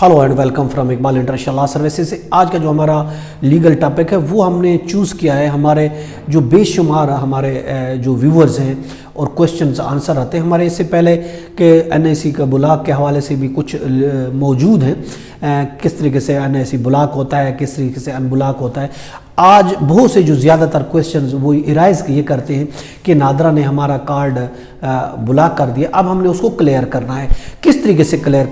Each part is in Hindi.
Hello and welcome from Iqbal international law services. आज का जो हमारा लीगल टॉपिक है वो हमने चूज़ किया है। हमारे जो बेशुमार हमारे जो व्यूवर्स हैं और क्वेश्चंस आंसर आते हैं हमारे, इससे पहले कि एनआईसी का ब्लॉक के हवाले से भी कुछ मौजूद हैं, किस तरीके से एनआईसी ब्लॉक होता है, किस तरीके से अनब्लॉक होता है। आज बहुत से जो ज़्यादातर क्वेश्चंस वो इराइज ये करते हैं कि नादरा ने हमारा कार्ड ब्लॉक कर दिया, अब हमने उसको क्लियर करना है। किस तरीके से क्लियर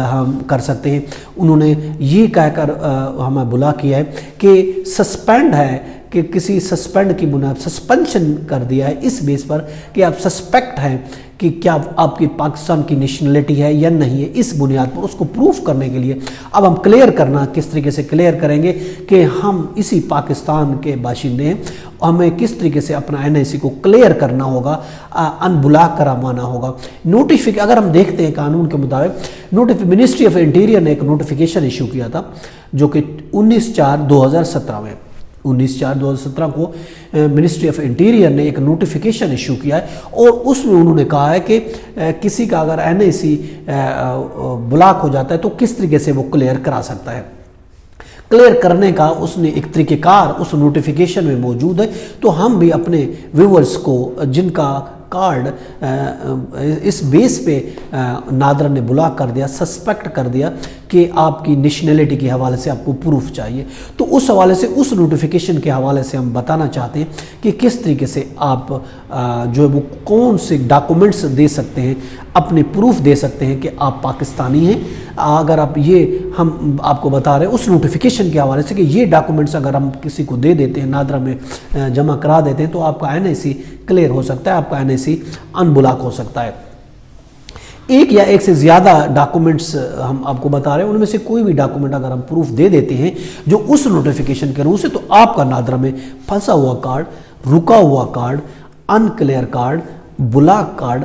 हम कर सकते हैं, उन्होंने ये कहकर हमें ब्लॉक किया है कि सस्पेंड है, कि किसी सस्पेंड की बुनियाद सस्पेंशन कर दिया है इस बेस पर कि आप सस्पेक्ट हैं कि क्या आपकी पाकिस्तान की नेशनलिटी है या नहीं है। इस बुनियाद पर उसको प्रूफ करने के लिए अब हम क्लियर करना किस तरीके से क्लियर करेंगे कि हम इसी पाकिस्तान के बाशिंदे हैं, हमें किस तरीके से अपना एनआईसी को क्लियर करना होगा, अनब्लॉक करवाना होगा। नोटिफिकेशन अगर हम देखते हैं कानून के मुताबिक मिनिस्ट्री ऑफ इंटीरियर ने एक नोटिफिकेशन इशू किया था जो कि 19/4/2017 में 19/4/2017 को मिनिस्ट्री ऑफ इंटीरियर ने एक नोटिफिकेशन इशू किया है और उसमें उन्होंने कहा है कि किसी का अगर एनआईसी ब्लॉक हो जाता है तो किस तरीके से वो क्लियर करा सकता है। क्लियर करने का उसने एक तरीक़ेकार उस नोटिफिकेशन में मौजूद है। तो हम भी अपने व्यूवर्स को जिनका कार्ड इस बेस पे नादरा ने ब्लॉक कर दिया, सस्पेक्ट कर दिया कि आपकी नेशनलिटी के हवाले से आपको प्रूफ चाहिए, तो उस हवाले से उस नोटिफिकेशन के हवाले से हम बताना चाहते हैं कि किस तरीके से आप जो है वो कौन से डॉक्यूमेंट्स दे सकते हैं, अपने प्रूफ दे सकते हैं कि आप पाकिस्तानी हैं। अगर आप ये हम आपको बता रहे हैं उस नोटिफिकेशन के हवाले से कि ये डॉक्यूमेंट्स अगर हम किसी को दे देते हैं, नादरा में जमा करा देते हैं, तो आपका एनआईसी क्लियर हो सकता है, आपका एनआईसी अनब्लॉक हो सकता है। एक या एक से ज़्यादा डॉक्यूमेंट्स हम आपको बता रहे हैं, उनमें से कोई भी डॉक्यूमेंट अगर हम प्रूफ दे देते हैं जो उस नोटिफिकेशन के रूल से, तो आपका नादरा में फंसा हुआ कार्ड, रुका हुआ card, unclear card, block card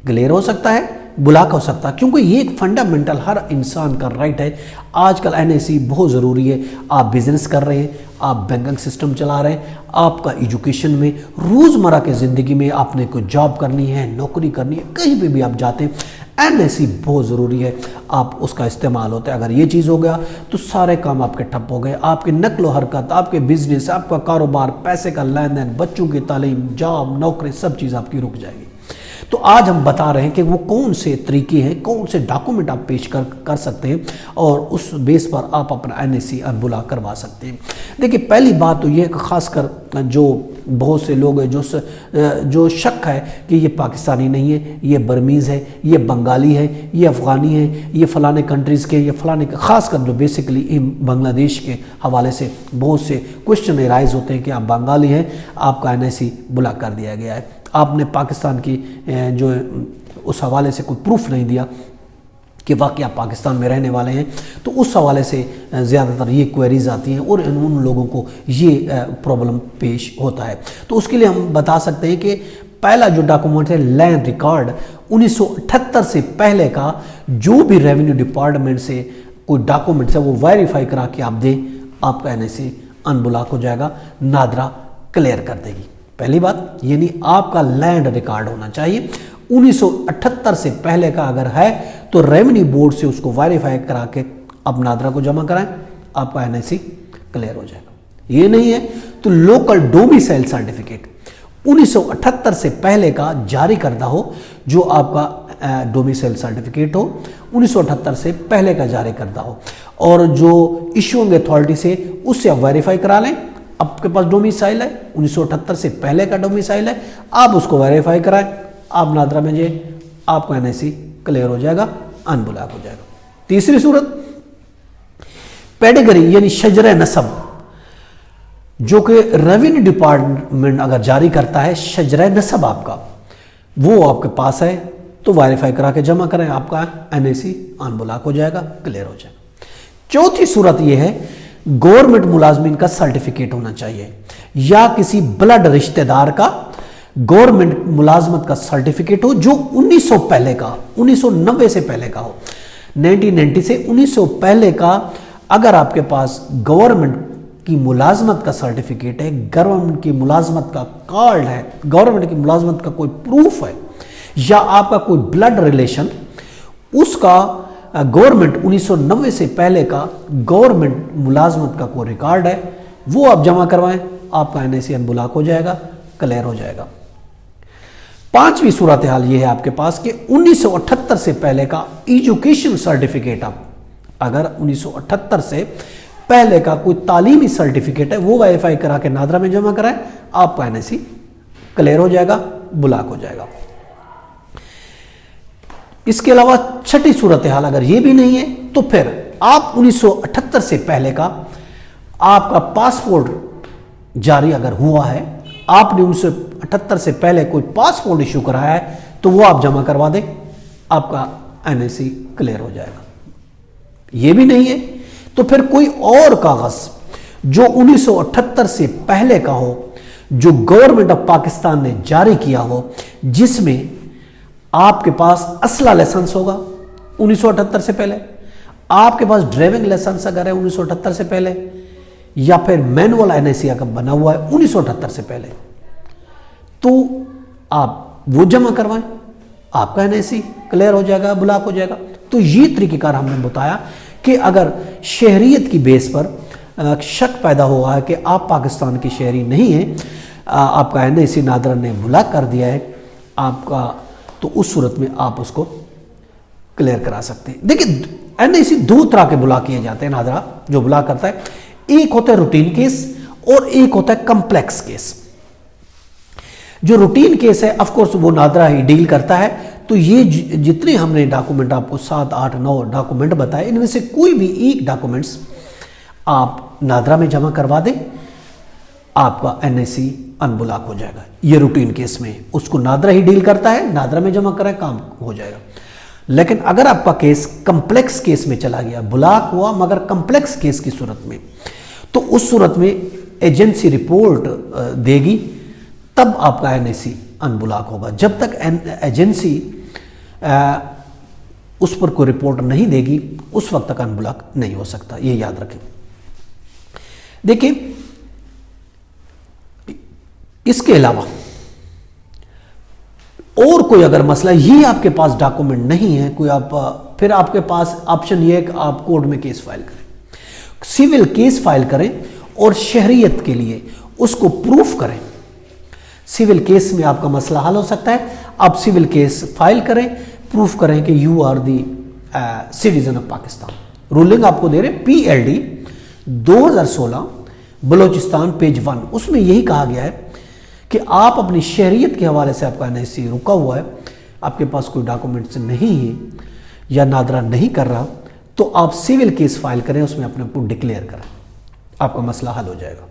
clear हो सकता है, ब्लॉक हो सकता है, क्योंकि ये एक फंडामेंटल हर इंसान का राइट है। आजकल एनआईसी बहुत ज़रूरी है। आप बिजनेस कर रहे हैं, आप बैंकिंग सिस्टम चला रहे हैं, आपका एजुकेशन में, रोज़मर्रा की ज़िंदगी में आपने कोई जॉब करनी है, नौकरी करनी है, कहीं पे भी आप जाते हैं, एनआईसी बहुत ज़रूरी है, आप उसका इस्तेमाल होता है। अगर ये चीज़ हो गया तो सारे काम आपके ठप हो गए, आपके नकलो हरकत, आपके बिजनेस, आपका कारोबार, पैसे का लेन देन, बच्चों की तालीम, जॉब, नौकरी, सब चीज़ आपकी रुक जाएगी। तो आज हम बता रहे हैं कि वो कौन से तरीके हैं, कौन से डॉक्यूमेंट आप पेश कर सकते हैं और उस बेस पर आप अपना एनआईसी अनब्लॉक करवा सकते हैं। देखिए, पहली बात तो ये खासकर जो बहुत से लोग हैं जो शक है कि ये पाकिस्तानी नहीं है, ये बर्मीज़ है, ये बंगाली है, ये अफ़गानी है, ये फ़लाने कंट्रीज़ के, ये फ़लाने के, खासकर जो बेसिकली बांग्लादेश के हवाले से बहुत से क्वेश्चन राइज होते हैं कि आप बंगाली हैं, आपका एनआईसी ब्लॉक कर दिया गया है, आपने पाकिस्तान की जो उस हवाले से कोई प्रूफ नहीं दिया कि वाकई आप पाकिस्तान में रहने वाले हैं, तो उस हवाले से ज़्यादातर ये क्वेरीज आती हैं और उन लोगों को ये प्रॉब्लम पेश होता है। तो उसके लिए हम बता सकते हैं कि पहला जो डॉक्यूमेंट है लैंड रिकॉर्ड, 1978 से पहले का जो भी रेवेन्यू डिपार्टमेंट से कोई डॉक्यूमेंट्स है वो वेरीफाई करा के आप दें, आपका एनआईसी अनब्लॉक हो जाएगा, नादरा क्लियर कर देगी। पहली बात, यानी आपका लैंड रिकॉर्ड होना चाहिए। 1978 से पहले का अगर है तो रेवेन्यू बोर्ड से उसको वेरीफाई करा के आप नादरा को जमा कराएं, आपका एनआईसी क्लियर हो जाएगा। ये नहीं है तो लोकल डोमिसाइल सर्टिफिकेट 1978 से पहले का जारी करदा हो, जो आपका डोमिसाइल सर्टिफिकेट हो 1978 से पहले का जारी करदा हो, और जो इशूइंग अथॉरिटी से उससे आप वेरीफाई करा लें, आपके पास डोमिसाइल है 1978 से पहले का डोमिसाइल है, आप उसको वेरीफाई कराएं, आप नादरा में जाइए, आपका एनआईसी क्लियर हो जाएगा, अनब्लॉक हो जाएगा। तीसरी सूरत, पेडिग्री यानी शजरे नसब, जो कि रेवेन्यू डिपार्टमेंट अगर जारी करता है, शजरे नसब आपका वो आपके पास है तो वेरीफाई करा के जमा करें, आपका एनआईसी अनब्लॉक हो जाएगा, क्लियर हो जाएगा। चौथी सूरत यह है गवर्नमेंट मुलाजमीन का सर्टिफिकेट होना चाहिए या किसी ब्लड रिश्तेदार का गवर्नमेंट मुलाजमत का सर्टिफिकेट हो जो 1900 पहले का, 1990 से पहले का हो, 1990 से 1900 पहले का। अगर आपके पास गवर्नमेंट की मुलाजमत का सर्टिफिकेट है, गवर्नमेंट की मुलाजमत का कार्ड है, गवर्नमेंट की मुलाजमत का कोई प्रूफ है, या आपका कोई ब्लड रिलेशन उसका गवर्नमेंट 1990 से पहले का गवर्नमेंट मुलाजमत का कोई रिकॉर्ड है वो आप जमा करवाएं, आपका एनआईसी अनब्लॉक हो जाएगा, क्लियर हो जाएगा। पांचवी सूरत हाल ये है आपके पास कि 1978 से पहले का एजुकेशन सर्टिफिकेट, आप अगर 1978 से पहले का कोई तालीमी सर्टिफिकेट है वो वेरीफाई करा के नादरा में जमा कराएं, आपका एनआईसी क्लियर हो जाएगा, ब्लॉक हो जाएगा। इसके अलावा छठी सूरत हाल अगर ये भी नहीं है तो फिर आप 1978 से पहले का आपका पासपोर्ट जारी अगर हुआ है, आपने 1978 से पहले कोई पासपोर्ट इशू कराया है तो वो आप जमा करवा दें, आपका एनआईसी क्लियर हो जाएगा। ये भी नहीं है तो फिर कोई और कागज जो 1978 से पहले का हो, जो गवर्नमेंट ऑफ पाकिस्तान ने जारी किया हो, जिसमें आपके पास असला लाइसेंस होगा 1978 से पहले, आपके पास ड्राइविंग लाइसेंस अगर है 1978 से पहले, या फिर मैनुअल एनआईसी का बना हुआ है 1978 से पहले, तो आप वो जमा करवाएं, आपका एनआईसी क्लियर हो जाएगा, ब्लॉक हो जाएगा। तो ये तरीकेकार हमने बताया कि अगर शहरियत की बेस पर शक पैदा हुआ है कि आप पाकिस्तान की शहरी नहीं हैं, आपका एनआईसी नादरा ने ब्लॉक कर दिया है आपका, तो उस सूरत में आप उसको क्लियर करा सकते हैं। देखिए एनआईसी दो तरह के ब्लॉक किए जाते हैं, नादरा जो ब्लॉक करता है, एक होता है रूटीन केस और एक होता है कम्प्लेक्स केस। जो रूटीन केस है ऑफ कोर्स वो नादरा ही डील करता है। तो ये जितने हमने डॉक्यूमेंट आपको 7, 8, 9 डॉक्यूमेंट बताए, इनमें से कोई भी एक डॉक्यूमेंट्स आप नादरा में जमा करवा दें, आपका एनआईसी अनब्लॉक हो जाएगा। ये रूटीन केस में उसको नादरा ही डील करता है, नादरा में जमा कराए काम हो जाएगा। लेकिन अगर आपका केस कम्प्लेक्स केस में चला गया, ब्लॉक हुआ मगर कम्प्लेक्स केस की सूरत में, तो उस सूरत में एजेंसी रिपोर्ट देगी, तब आपका एनआईसी अनब्लॉक होगा। जब तक एजेंसी उस पर कोई रिपोर्ट नहीं देगी उस वक्त तक अनब्लॉक नहीं हो सकता, ये याद रखें। देखिए इसके अलावा और कोई अगर मसला ये आपके पास डॉक्यूमेंट नहीं है कोई, आप फिर आपके पास ऑप्शन ये है कि आप कोर्ट में केस फाइल करें, सिविल केस फाइल करें और शहरियत के लिए उसको प्रूफ करें। सिविल केस में आपका मसला हल हो सकता है। आप सिविल केस फाइल करें, प्रूफ करें कि you are the citizen of Pakistan. Ruling आपको दे रहे PLD 2016 बलोचिस्तान पेज 1, उसमें यही कहा गया है कि आप अपनी शहरियत के हवाले से आपका एनआईसी रुका हुआ है, आपके पास कोई डॉक्यूमेंट्स नहीं है या नादरा नहीं कर रहा, तो आप सिविल केस फाइल करें, उसमें अपने को डिक्लेयर करें, आपका मसला हल हो जाएगा।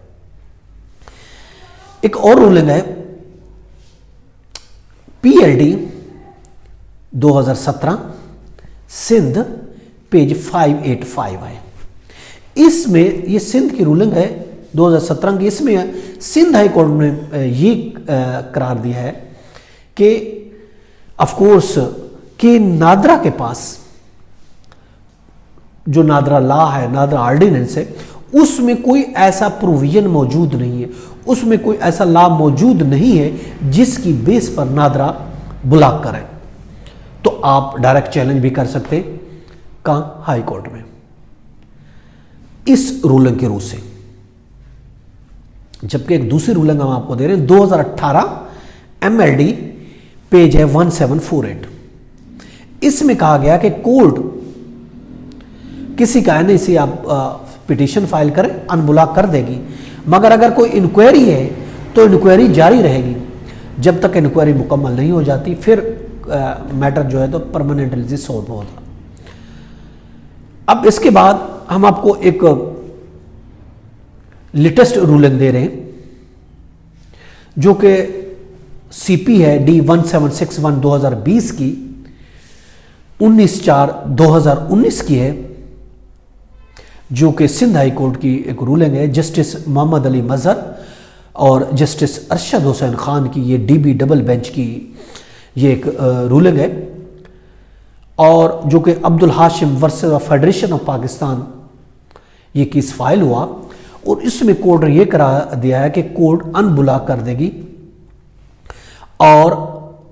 एक और रूलिंग है PLD 2017 सिंध पेज 585 है। इसमें ये सिंध की रूलिंग है 2017 की। इसमें सिंध हाई कोर्ट ने ये करार दिया है कि ऑफ कोर्स कि नादरा के पास जो नादरा लॉ है, नादरा ऑर्डिनेंस है, उसमें कोई ऐसा प्रोविजन मौजूद नहीं है, उसमें कोई ऐसा लॉ मौजूद नहीं है जिसकी बेस पर नादरा ब्लॉक करें। तो आप डायरेक्ट चैलेंज भी कर सकते हैं कहां, हाई कोर्ट में, इस रूलिंग के रूप से। जबकि एक दूसरी रूलिंग हम आपको दे रहे हैं 2018 MLD पेज है 1748। इसमें कहा गया कि कोर्ट किसी का एनआईसी आप पिटीशन फाइल करें, अनब्लॉक कर देगी, मगर अगर कोई इंक्वायरी है तो इंक्वायरी जारी रहेगी जब तक इंक्वायरी मुकम्मल नहीं हो जाती, फिर मैटर जो है तो परमानेंटली सॉल्व होता। अब इसके बाद हम आपको एक लेटेस्ट रूलिंग दे रहे हैं जो कि CP है D1761 2020 की, 19/4/2019 की है, जो कि सिंध हाई कोर्ट की एक रूलिंग है। जस्टिस मोहम्मद अली मजहर और जस्टिस अरशद हुसैन खान की ये DB डबल बेंच की ये एक रूलिंग है, और जो कि Abdul Hashim versus federation of Pakistan ये केस फाइल हुआ, और इसमें कोर्ट ने यह करा दिया है कि कोर्ट अनब्लॉक कर देगी और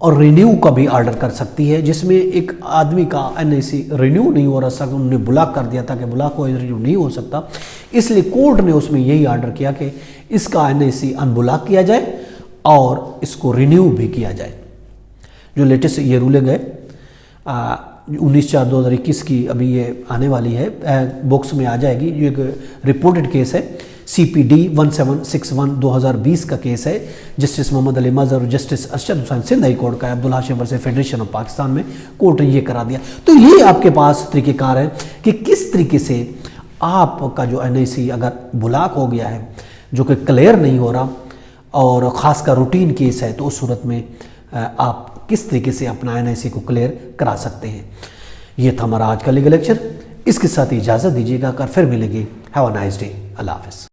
और रिन्यू का भी ऑर्डर कर सकती है, जिसमें एक आदमी का एनआईसी रिन्यू नहीं हो रहा था, उन्होंने ब्लॉक कर दिया था कि ब्लॉक हो रिन्यू नहीं हो सकता, इसलिए कोर्ट ने उसमें यही ऑर्डर किया कि इसका एनआईसी अनब्लॉक किया जाए और इसको रिन्यू भी किया जाए। जो लेटेस्ट ये रूलिंग है 19/4/2021 की अभी ये आने वाली है, बॉक्स में आ जाएगी। ये एक रिपोर्टेड केस है, CPD 1761 2020 का केस है, जस्टिस मोहम्मद अली मजहर और justice Arshad Hussain Sindh high court का है, Abdul Hashim versus federation of Pakistan में कोर्ट ने ये करा दिया। तो ये आपके पास तरीक़ेकार है कि किस तरीके से आपका जो NIC अगर ब्लॉक हो गया है, जो कि क्लियर नहीं हो रहा और ख़ासकर रूटीन केस है, तो उस सूरत में आप किस तरीके से अपना NIC को क्लियर करा सकते हैं। ये था हमारा आज का लीगल लेक्चर। इसके साथ ही इजाज़त दीजिएगा, कर फिर मिलेंगे। Have a nice day. अल्लाह हाफ़िज़।